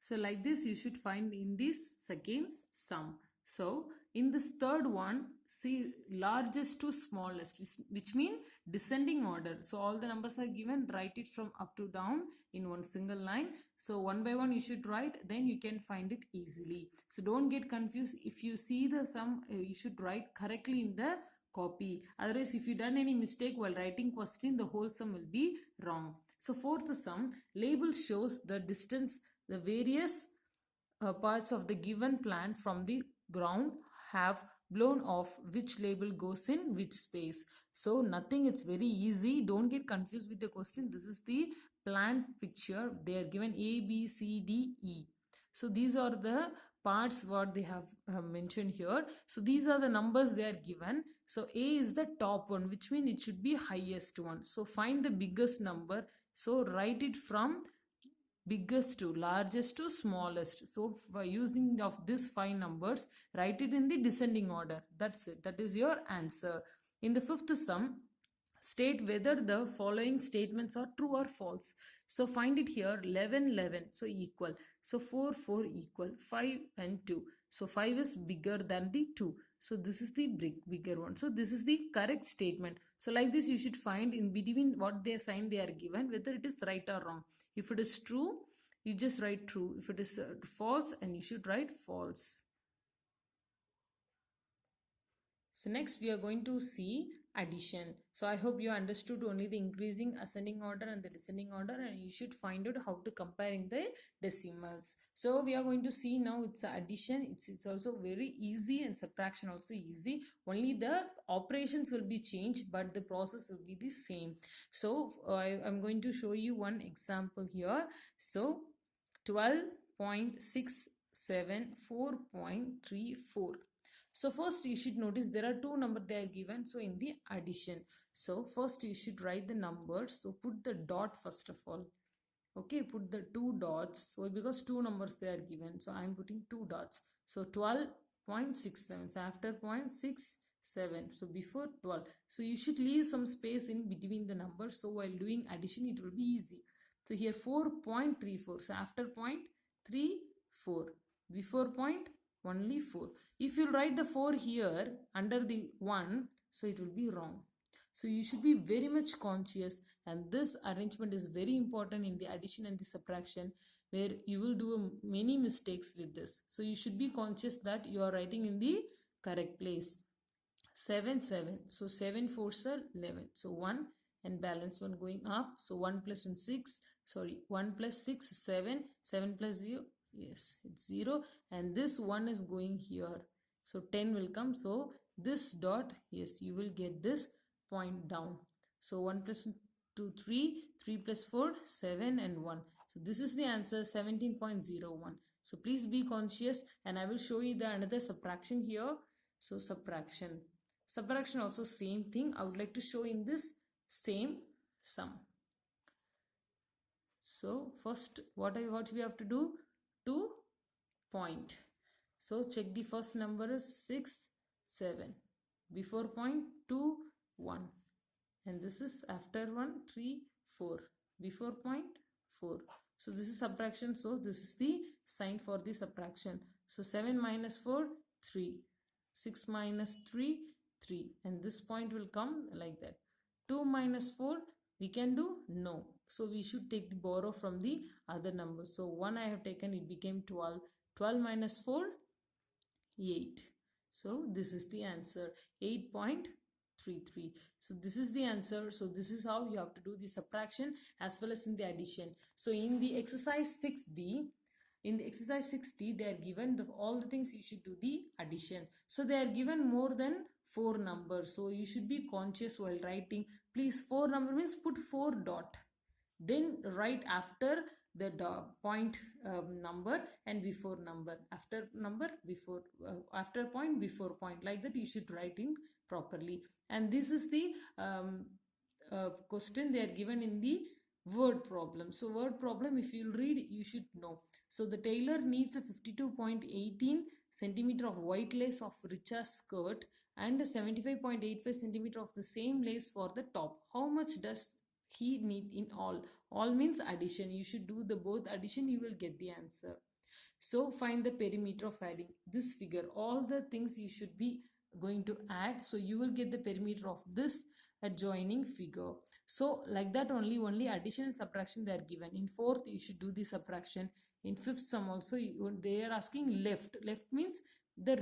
So like this you should find in this second sum. So in this third one, see largest to smallest, which mean descending order. So all the numbers are given, write it from up to down in one single line. So one by one you should write, then you can find it easily. So don't get confused. If you see the sum, you should write correctly in the copy. Otherwise, if you done any mistake while writing question, the whole sum will be wrong. So fourth sum, label shows the distance the various parts of the given plant from the ground have blown off, which label goes in which space. So nothing, it's very easy. Don't get confused with the question. This is the plant picture. They are given A, B, C, D, E. So these are the parts what they have mentioned here. So these are the numbers they are given. So A is the top one, which means it should be highest one. So find the biggest number. So write it from biggest to largest to smallest. So by using of these five numbers, write it in the descending order. That's it. That is your answer. In the fifth sum, state whether the following statements are true or false. So find it here, 11 11, so equal. So 4 4 equal, 5 and 2. So 5 is bigger than the 2. So this is the bigger one. So this is the correct statement. So like this you should find in between what they sign they are given, whether it is right or wrong. If it is true, you just write true. If it is false, and you should write false. So next we are going to see addition. So I hope you understood only the increasing ascending order and the descending order, and you should find out how to comparing the decimals. So we are going to see now it's addition. It's also very easy, and subtraction also easy. Only the operations will be changed, but the process will be the same. So I'm going to show you one example here. So 12.67 4.34. So first you should notice there are two numbers they are given. So in the addition, so first you should write the numbers. So put the dot first of all. Okay, put the two dots. So because two numbers they are given, so I am putting two dots. So 12.67. So after 0.67. So before 12. So you should leave some space in between the numbers. So while doing addition, it will be easy. So here 4.34. So after 0.34. Before point only 4. If you write the 4 here under the 1, so it will be wrong. So you should be very much conscious, and this arrangement is very important in the addition and the subtraction, where you will do many mistakes with this. So you should be conscious that you are writing in the correct place. 7 7. So 7 4s are 11. So 1 and balance 1 going up. So 1 plus 1 6. Sorry, 1 plus 6 7. 7 plus 0. Yes, it's 0, and this 1 is going here. So 10 will come. So this dot, yes, you will get this point down. So 1 plus 2 3. 3 plus 4 7 and 1. So this is the answer, 17.01. So please be conscious, and I will show you the another subtraction here. So subtraction also same thing. I would like to show in this same sum. So first what we have to do, 2 point. So check the first number is 6 7. Before point 2 1, and this is after 1 3 4. Before point 4. So this is subtraction. So this is the sign for the subtraction. So 7 minus 4 3. 6 minus 3 3, and this point will come like that. 2 minus 4 we can do? No. So we should take the borrow from the other numbers. So 1 I have taken, it became 12. 12 minus 4 8. So this is the answer, 8.33. So this is the answer. So this is how you have to do the subtraction as well as in the addition. So in the exercise 6D, they are given all the things you should do the addition. So they are given more than 4 numbers. So you should be conscious while writing. Please, 4 number means put 4 dot. Then write after the point number and before number. After number, before, after point, before point. Like that you should write in properly. And this is the question they are given in the word problem. So word problem, if you read, you should know. So the tailor needs a 52.18 centimeter of white lace of Richa's skirt and a 75.85 centimeter of the same lace for the top. How much does he need in all? All means addition. You should do the both addition, you will get the answer. So find the perimeter of adding this figure. All the things you should be going to add, so you will get the perimeter of this adjoining figure. So like that only addition and subtraction they are given. In fourth you should do the subtraction. In fifth sum also they are asking left means the